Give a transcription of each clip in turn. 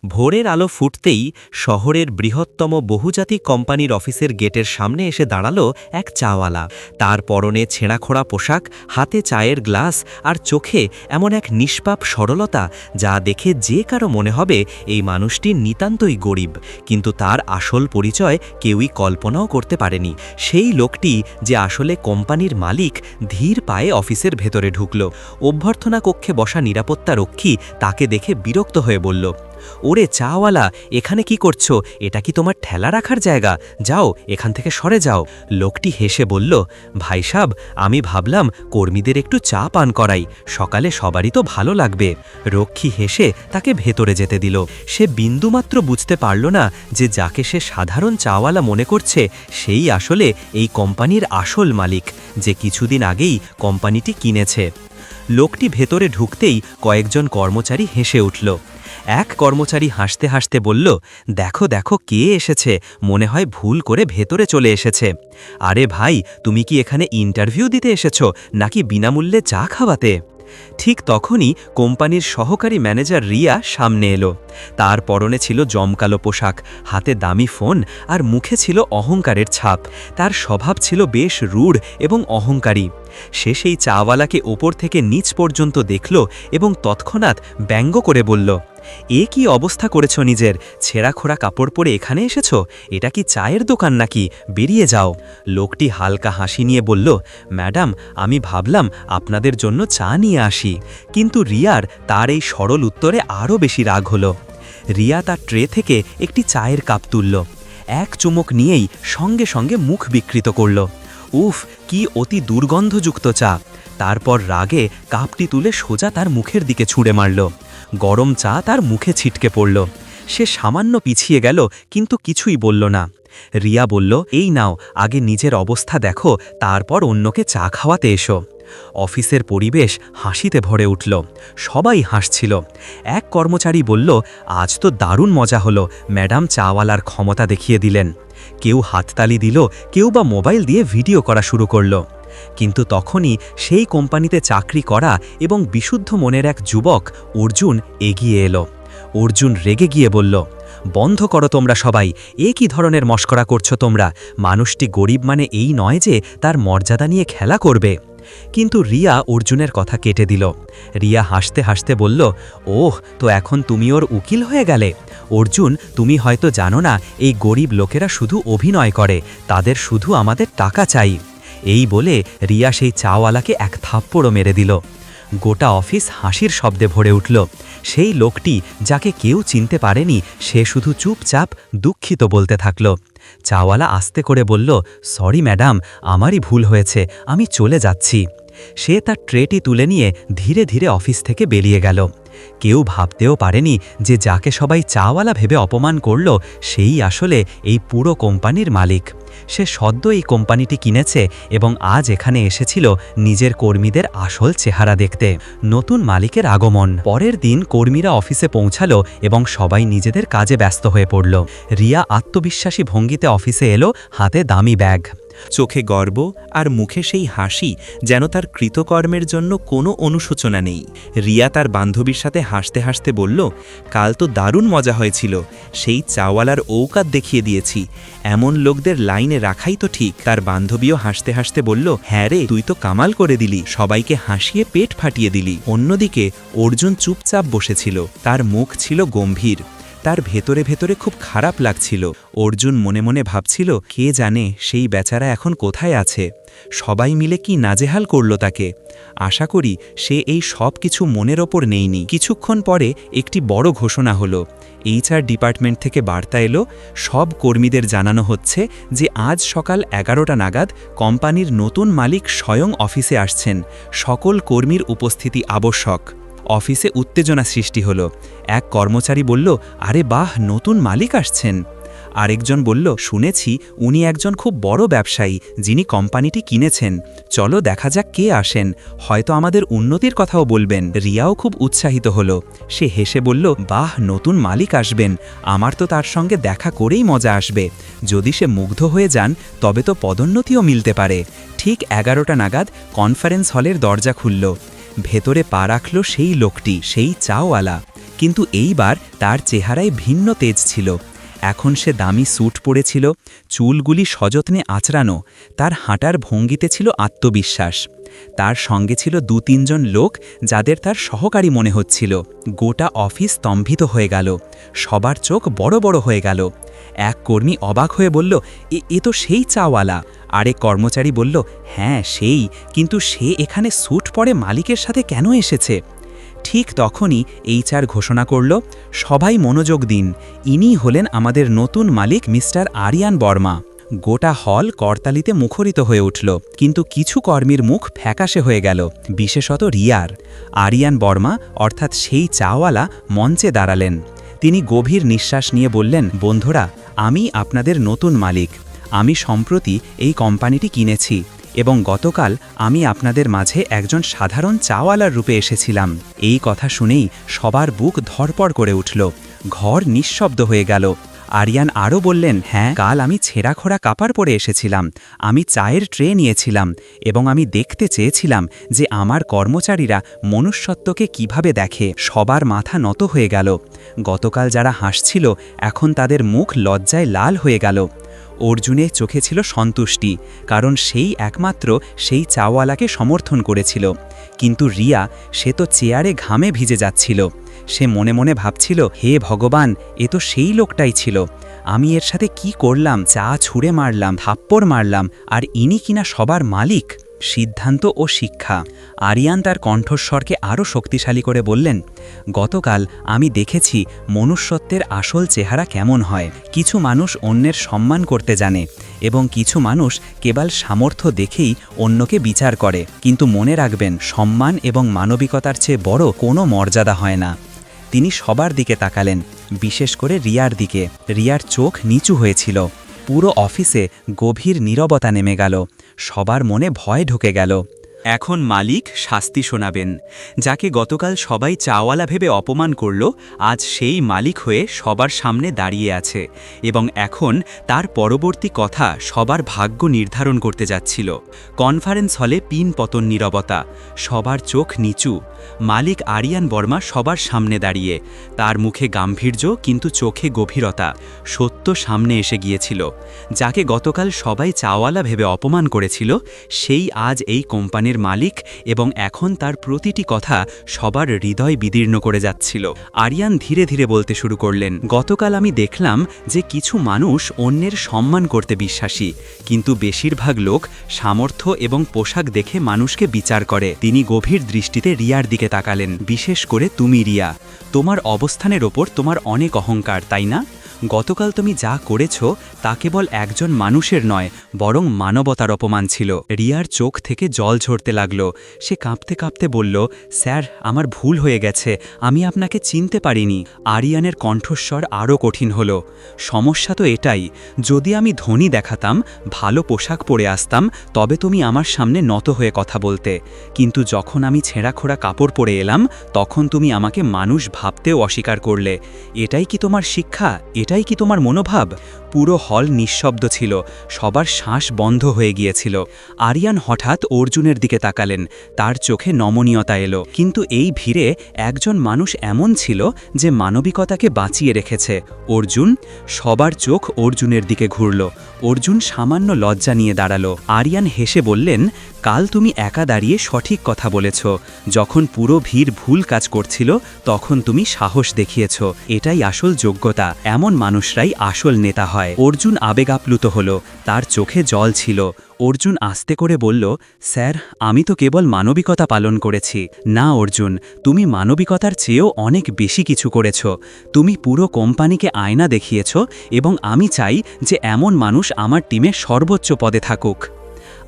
ভোরের আলো ফুটতেই শহরের বৃহত্তম বহুজাতিক কোম্পানির অফিসের গেটের সামনে এসে দাঁড়ালো এক চাওয়ালা। তার পরনে ছেঁড়াখোড়া পোশাক, হাতে চায়ের গ্লাস আর চোখে এমন এক নিষ্পাপ সরলতা যা দেখে যে কারো মনে হবে এই মানুষটি নিতান্তই গরিব, কিন্তু তার আসল পরিচয় কেউই কল্পনাও করতে পারেনি। সেই লোকটি যে আসলে কোম্পানির মালিক ধীর পায়ে অফিসের ভেতরে ঢুকল। অভ্যর্থনা কক্ষে বসা নিরাপত্তা রক্ষী তাকে দেখে বিরক্ত হয়ে বলল, ওরে চাওয়ালা, এখানে কি করছো? এটা কি তোমার ঠেলা রাখার জায়গা? যাও, এখান থেকে সরে যাও। লোকটি হেসে বলল, ভাই সাব, আমি ভাবলাম কর্মীদের একটু চা পান করাই, সকালে সবারই তো ভালো লাগবে। রক্ষী হেসে তাকে ভেতরে যেতে দিল। সে বিন্দুমাত্র বুঝতে পারল না যে যাকে সে সাধারণ চাওয়ালা মনে করছে সেই আসলে এই কোম্পানির আসল মালিক, যে কিছুদিন আগেই কোম্পানিটি কিনেছে। লোকটি ভেতরে ঢুকতেই কয়েকজন কর্মচারী হেসে উঠল। এক কর্মচারী হাসতে হাসতে বলল, দেখো দেখো কে এসেছে, মনে হয় ভুল করে ভেতরে চলে এসেছে। আরে ভাই, তুমি কি এখানে ইন্টারভিউ দিতে এসেছো নাকি বিনামূল্যে চা খাওয়াতে? ঠিক তখনই কোম্পানির সহকারী ম্যানেজার রিয়া সামনে এলো। তার পরনে ছিল জমকালো পোশাক, হাতে দামি ফোন আর মুখে ছিল অহংকারের ছাপ। তার স্বভাব ছিল বেশ রূঢ় এবং অহংকারী। সে সেই চাওয়ালাকে ওপর থেকে নিচ পর্যন্ত দেখল এবং তৎক্ষণাৎ ব্যঙ্গ করে বলল, এ কি অবস্থা করেছ নিজের? ছেঁড়াখোড়া কাপড় পরে এখানে এসেছো? এটা কি চায়ের দোকান নাকি? বেরিয়ে যাও। লোকটি হালকা হাসি নিয়ে বলল, ম্যাডাম, আমি ভাবলাম আপনাদের জন্য চা নিয়ে আসি। কিন্তু রিয়ার তার এই সরল উত্তরে আরও বেশি রাগ হলো। রিয়া তার ট্রে থেকে একটি চায়ের কাপ তুলল, এক চুমুক নিয়েই সঙ্গে সঙ্গে মুখ বিকৃত করল। উফ, কি অতি দুর্গন্ধযুক্ত চা! তারপর রাগে কাপটি তুলে সোজা তার মুখের দিকে ছুঁড়ে মারল। গরম চা তার মুখে ছিটকে পড়ল। সে সামান্য পিছিয়ে গেল, কিন্তু কিছুই বলল না। রিয়া বলল, এই নাও, আগে নিজের অবস্থা দেখো, তারপর অন্যকে চা খাওয়াতে এসো। অফিসের পরিবেশ হাসিতে ভরে উঠল। সবাই হাসছিল। এক কর্মচারী বলল, আজ তো দারুণ মজা হলো, ম্যাডাম চাওয়ালার ক্ষমতা দেখিয়ে দিলেন। কেউ হাততালি দিল, কেউ বা মোবাইল দিয়ে ভিডিও করা শুরু করল। কিন্তু তখনই সেই কোম্পানিতে চাকরি করা এবং বিশুদ্ধ মনের এক যুবক অর্জুন এগিয়ে এলো। অর্জুন রেগে গিয়ে বলল, বন্ধ করো তোমরা সবাই, এ কি ধরনের মস্করা করছো তোমরা? মানুষটি গরিব মানে এই নয় যে তার মর্যাদা নিয়ে খেলা করবে। কিন্তু রিয়া অর্জুনের কথা কেটে দিল। রিয়া হাসতে হাসতে বলল, ওহ, তো এখন তুমি ওর উকিল হয়ে গেলে? অর্জুন, তুমি হয়তো জানো না, এই গরিব লোকেরা শুধু অভিনয় করে, তাদের শুধু আমাদের টাকা চাই। এই বলে রিয়া সেই চাওয়ালাকে এক থাপ্পড়ও মেরে দিল। গোটা অফিস হাসির শব্দে ভরে উঠল। সেই লোকটি যাকে কেউ চিনতে পারেনি, সে শুধু চুপচাপ দুঃখিত বলতে থাকল। চাওয়ালা আস্তে করে বলল, সরি ম্যাডাম, আমারই ভুল হয়েছে, আমি চলে যাচ্ছি। সে তার ট্রেটি তুলে নিয়ে ধীরে ধীরে অফিস থেকে বেরিয়ে গেল। কেউ ভাবতেও পারেনি যে যাকে সবাই চাওয়ালা ভেবে অপমান করল সেই আসলে এই পুরো কোম্পানির মালিক। সে সদ্য এই কোম্পানিটি কিনেছে এবং আজ এখানে এসেছিল নিজের কর্মীদের আসল চেহারা দেখতে। নতুন মালিকের আগমন। পরের দিন কর্মীরা অফিসে পৌঁছালো এবং সবাই নিজেদের কাজে ব্যস্ত হয়ে পড়ল। রিয়া আত্মবিশ্বাসী ভঙ্গিতে অফিসে এলো, হাতে দামি ব্যাগ। চোখে গর্ব আর মুখে সেই হাসি যেন তার কৃতকর্মের জন্য কোনো অনুশোচনা নেই। রিয়া তার বান্ধবীর সাথে হাসতে হাসতে বলল, কাল তো দারুণ মজা হয়েছিল, সেই চাওয়ালার ঔকাত দেখিয়ে দিয়েছি, এমন লোকদের লাইনে রাখাই তো ঠিক। তার বান্ধবীও হাসতে হাসতে বলল, হ্যাঁ রে, তুই তো কামাল করে দিলি, সবাইকে হাসিয়ে পেট ফাটিয়ে দিলি। অন্যদিকে অর্জুন চুপচাপ বসেছিল, তার মুখ ছিল গম্ভীর। তার ভেতরে ভেতরে খুব খারাপ লাগছিল। অর্জুন মনে মনে ভাবছিল, কে জানে সেই বেচারা এখন কোথায় আছে, সবাই মিলে কি নাজেহাল করল তাকে। আশা করি সে এই সব কিছু মনের ওপর নেয়নি। কিছুক্ষণ পরে একটি বড় ঘোষণা হলো। HR ডিপার্টমেন্ট থেকে বার্তা এলো, সব কর্মীদের জানানো হচ্ছে যে আজ সকাল 11টা নাগাদ কোম্পানির নতুন মালিক স্বয়ং অফিসে আসছেন, সকল কর্মীর উপস্থিতি আবশ্যক। অফিসে উত্তেজনা সৃষ্টি হলো। এক কর্মচারী বলল, আরে বাহ, নতুন মালিক আসছেন। আরেকজন বলল, শুনেছি উনি একজন খুব বড় ব্যবসায়ী যিনি কোম্পানিটি কিনেছেন, চলো দেখা যাক কে আসেন, হয়তো আমাদের উন্নতির কথাও বলবেন। রিয়াও খুব উৎসাহিত হলো। সে হেসে বলল, বাহ, নতুন মালিক আসবেন, আমার তো তার সঙ্গে দেখা করেই মজা আসবে। যদি সে মুগ্ধ হয়ে যান তবে তো পদোন্নতিও মিলতে পারে। ঠিক 11টা নাগাদ কনফারেন্স হলের দরজা খুলল। ভেতরে পা রাখল সেই লোকটি, সেই চাওয়ালা। কিন্তু এইবার তার চেহারায় ভিন্ন তেজ ছিল। এখন সে দামি স্যুট পরেছিল, চুলগুলি সযত্নে আঁচড়ানো, তার হাঁটার ভঙ্গিতে ছিল আত্মবিশ্বাস। তার সঙ্গে ছিল ২-৩ জন লোক যাদের তার সহকারী মনে হচ্ছিল। গোটা অফিস স্তম্ভিত হয়ে গেল, সবার চোখ বড় বড় হয়ে গেল। এক কর্মী অবাক হয়ে বলল, এ তো সেই চাওয়ালা। আরেক কর্মচারী বলল, হ্যাঁ সেই, কিন্তু সে এখানে স্যুট পরে মালিকের সাথে কেন এসেছে? ঠিক তখনই HR ঘোষণা করল, সবাই মনোযোগ দিন, ইনি হলেন আমাদের নতুন মালিক মিস্টার আরিয়ান বর্মা। গোটা হল করতালিতে মুখরিত হয়ে উঠল, কিন্তু কিছু কর্মীর মুখ ফ্যাকাশে হয়ে গেল, বিশেষত রিয়ার। আরিয়ান বর্মা অর্থাৎ সেই চাওয়ালা মঞ্চে দাঁড়ালেন। তিনি গভীর নিঃশ্বাস নিয়ে বললেন, বন্ধুরা, আমি আপনাদের নতুন মালিক। আমি সম্প্রতি এই কোম্পানিটি কিনেছি এবং গতকাল আমি আপনাদের মাঝে একজন সাধারণ চাওয়ালার রূপে এসেছিলাম। এই কথা শুনেই সবার বুক ধড়পড় করে উঠল, ঘর নিঃশব্দ হয়ে গেল। আরিয়ান আরও বললেন, হ্যাঁ, কাল আমি ছেঁড়াখোড়া কাপড় পরে এসেছিলাম, আমি চায়ের ট্রে নিয়েছিলাম এবং আমি দেখতে চেয়েছিলাম যে আমার কর্মচারীরা মনুষ্যত্বকে কিভাবে দেখে। সবার মাথা নত হয়ে গেল। গতকাল যারা হাসছিল এখন তাদের মুখ লজ্জায় লাল হয়ে গেল। অর্জুনের চোখে ছিল সন্তুষ্টি, কারণ সেই একমাত্র সেই চাওয়ালাকে সমর্থন করেছিল। কিন্তু রিয়া, সে তো চেয়ারে ঘামে ভিজে যাচ্ছিল। সে মনে মনে ভাবছিল, হে ভগবান, এ তো সেই লোকটাই ছিল। আমি এর সাথে কি করলাম? চা ছুঁড়ে মারলাম, থাপ্পড় মারলাম, আর ইনি কিনা সবার মালিক। সিদ্ধান্ত ও শিক্ষা। আরিয়ান তার কণ্ঠস্বরকে আরও শক্তিশালী করে বললেন, গতকাল আমি দেখেছি মনুষ্যত্বের আসল চেহারা কেমন হয়। কিছু মানুষ অন্যের সম্মান করতে জানে এবং কিছু মানুষ কেবল সামর্থ্য দেখেই অন্যকে বিচার করে। কিন্তু মনে রাখবেন, সম্মান এবং মানবিকতার চেয়ে বড় কোনো মর্যাদা হয় না। তিনি সবার দিকে তাকালেন, বিশেষ করে রিয়ার দিকে। রিয়ার চোখ নিচু হয়েছিল। পুরো অফিসে গভীর নীরবতা নেমে গেল। সবার মনে ভয় ঢুকে গেল। এখন মালিক শাস্তি শোনাবেন। যাকে গতকাল সবাই চাওয়ালা ভেবে অপমান করল, আজ সেই মালিক হয়ে সবার সামনে দাঁড়িয়ে আছে এবং এখন তার পরবর্তী কথা সবার ভাগ্য নির্ধারণ করতে যাচ্ছিল। কনফারেন্স হলে পিন-পতন নীরবতা, সবার চোখ নিচু। মালিক আরিয়ান বর্মা সবার সামনে দাঁড়িয়ে, তার মুখে গাম্ভীর্য কিন্তু চোখে গভীরতা। সত্য সামনে এসে গিয়েছিল। যাকে গতকাল সবাই চাওয়ালা ভেবে অপমান করেছিল, সেই আজ এই কোম্পানির মালিক এবং এখন তার প্রতিটি কথা সবার হৃদয় বিদীর্ণ করে যাচ্ছিল। আরিয়ান ধীরে ধীরে বলতে শুরু করলেন, গতকাল আমি দেখলাম যে কিছু মানুষ অন্যের সম্মান করতে বিশ্বাসী, কিন্তু বেশিরভাগ লোক সামর্থ্য এবং পোশাক দেখে মানুষকে বিচার করে। তিনি গভীর দৃষ্টিতে রিয়ার দিকে তাকালেন। বিশেষ করে তুমি রিয়া, তোমার অবস্থানের ওপর তোমার অনেক অহংকার, তাই না? গতকাল তুমি যা করেছ তা কেবল একজন মানুষের নয়, বরং মানবতার অপমান ছিল। রিয়ার চোখ থেকে জল ঝরতে লাগল। সে কাঁপতে কাঁপতে বলল, স্যার, আমার ভুল হয়ে গেছে, আমি আপনাকে চিনতে পারিনি। আরিয়ানের কণ্ঠস্বর আরও কঠিন হল। সমস্যা তো এটাই, যদি আমি ধনী দেখাতাম, ভালো পোশাক পরে আসতাম, তবে তুমি আমার সামনে নত হয়ে কথা বলতে। কিন্তু যখন আমি ছেঁড়াখোড়া কাপড় পরে এলাম, তখন তুমি আমাকে মানুষ ভাবতেও অস্বীকার করলে। এটাই কি তোমার শিক্ষা? এটাই কি তোমার মনোভাব? পুরো হল নিঃশব্দ ছিল, সবার শ্বাস বন্ধ হয়ে গিয়েছিল। আরিয়ান হঠাৎ অর্জুনের দিকে তাকালেন, তার চোখে নমনীয়তা এলো। কিন্তু এই ভিড়ে একজন মানুষ এমন ছিল যে মানবিকতাকে বাঁচিয়ে রেখেছে। অর্জুন। সবার চোখ অর্জুনের দিকে ঘুরল। অর্জুন সামান্য লজ্জা নিয়ে দাঁড়ালো। আরিয়ান হেসে বললেন, কাল তুমি একা দাঁড়িয়ে সঠিক কথা বলেছ। যখন পুরো ভিড় ভুল কাজ করছিল, তখন তুমি সাহস দেখিয়েছ। এটাই আসল যোগ্যতা। এমন মানুষরাই আসল নেতা হয়। অর্জুন আবেগ আপ্লুত হল, তার চোখে জল ছিল। অর্জুন আস্তে করে বলল, স্যার, আমি তো কেবল মানবিকতা পালন করেছি। না অর্জুন, তুমি মানবিকতার চেয়েও অনেক বেশি কিছু করেছ। তুমি পুরো কোম্পানিকে আয়না দেখিয়েছ এবং আমি চাই যে এমন মানুষ আমার টিমে সর্বোচ্চ পদে থাকুক।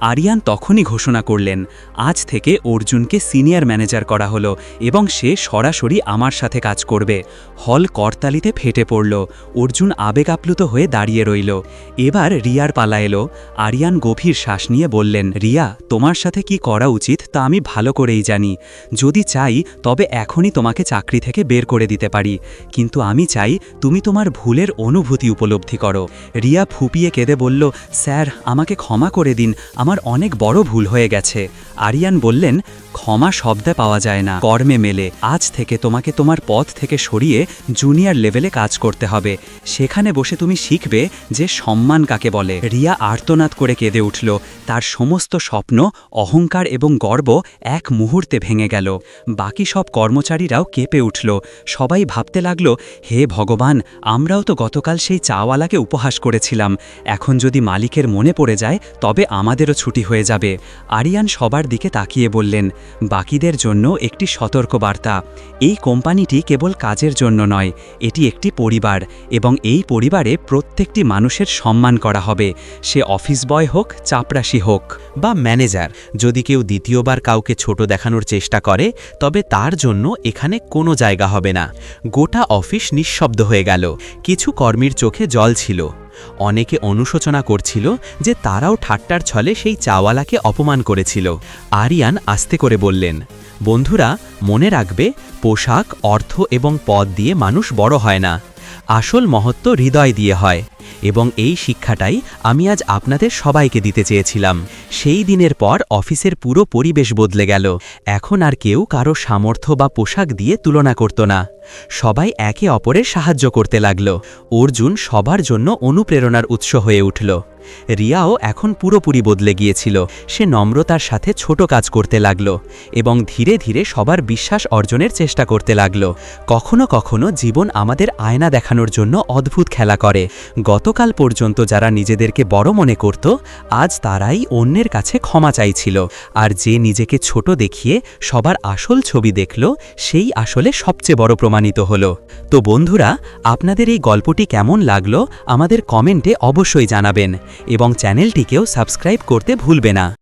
আরিয়ান তখনই ঘোষণা করলেন, আজ থেকে অর্জুনকে সিনিয়র ম্যানেজার করা হলো এবং সে সরাসরি আমার সাথে কাজ করবে। হল করতালিতে ফেটে পড়ল। অর্জুন আবেগ আপ্লুত হয়ে দাঁড়িয়ে রইল। এবার রিয়ার পালা এলো। আরিয়ান গভীর শ্বাস নিয়ে বললেন, রিয়া, তোমার সাথে কি করা উচিত তা আমি ভালো করেই জানি। যদি চাই তবে এখনই তোমাকে চাকরি থেকে বের করে দিতে পারি, কিন্তু আমি চাই তুমি তোমার ভুলের অনুভূতি উপলব্ধি করো। রিয়া ফুপিয়ে কেঁদে বলল, স্যার, আমাকে ক্ষমা করে দিন, আমার অনেক বড় ভুল হয়ে গেছে। আরিয়ান বললেন, ক্ষমা শব্দে পাওয়া যায় না, কর্মে মেলে। আজ থেকে তোমাকে তোমার পথ থেকে সরিয়ে জুনিয়র লেভেলে কাজ করতে হবে। সেখানে বসে তুমি শিখবে যে সম্মান কাকে বলে। রিয়া আর্তনাদ করে কেঁদে উঠল। তার সমস্ত স্বপ্ন, অহংকার এবং গর্ব এক মুহূর্তে ভেঙে গেল। বাকি সব কর্মচারীরাও কেঁপে উঠল। সবাই ভাবতে লাগল, হে ভগবান, আমরাও তো গতকাল সেই চাওয়ালাকে উপহাস করেছিলাম। এখন যদি মালিকের মনে পড়ে যায় তবে আমাদেরও ছুটি হয়ে যাবে। আরিয়ান সবার দিকে তাকিয়ে বললেন, বাকিদের জন্য একটি সতর্কবার্তা। এই কোম্পানিটি কেবল কাজের জন্য নয়, এটি একটি পরিবার, এবং এই পরিবারে প্রত্যেকটি মানুষের সম্মান করা হবে। সে অফিস বয় হোক, চাপরাশি হোক বা ম্যানেজার। যদি কেউ দ্বিতীয়বার কাউকে ছোট দেখানোর চেষ্টা করে তবে তার জন্য এখানে কোনো জায়গা হবে না। গোটা অফিস নিঃশব্দ হয়ে গেল। কিছু কর্মীর চোখে জল ছিল। অনেকে অনুশোচনা করছিল যে তারাও ঠাট্টার ছলে সেই চাওয়ালাকে অপমান করেছিল। আরিয়ান আস্তে করে বললেন, বন্ধুরা, মনে রাখবে, পোশাক, অর্থ এবং পদ দিয়ে মানুষ বড় হয় না। আসল মহত্ব হৃদয় দিয়ে হয়। এবং এই শিক্ষাটাই আমি আজ আপনাদের সবাইকে দিতে চেয়েছিলাম। সেই দিনের পর অফিসের পুরো পরিবেশ বদলে গেল। এখন আর কেউ কারো সামর্থ্য বা পোশাক দিয়ে তুলনা করত না। সবাই একে অপরের সাহায্য করতে লাগল। অর্জুন সবার জন্য অনুপ্রেরণার উৎস হয়ে উঠল। রিয়াও এখন পুরোপুরি বদলে গিয়েছিল। সে নম্রতার সাথে ছোট কাজ করতে লাগল এবং ধীরে ধীরে সবার বিশ্বাস অর্জনের চেষ্টা করতে লাগল। কখনো কখনো জীবন আমাদের আয়না দেখানোর জন্য অদ্ভুত খেলা করে। গতকাল পর্যন্ত যারা নিজেদেরকে বড় মনে করত, আজ তারাই অন্যের কাছে ক্ষমা চাইছিল। আর যে নিজেকে ছোট দেখিয়ে সবার আসল ছবি দেখল, সেই আসলে সবচেয়ে বড় প্রমাণিত হলো। তো বন্ধুরা, আপনাদের এই গল্পটি কেমন লাগলো আমাদের কমেন্টে অবশ্যই জানাবেন এবং চ্যানেলটিকেও সাবস্ক্রাইব করতে ভুলবে না।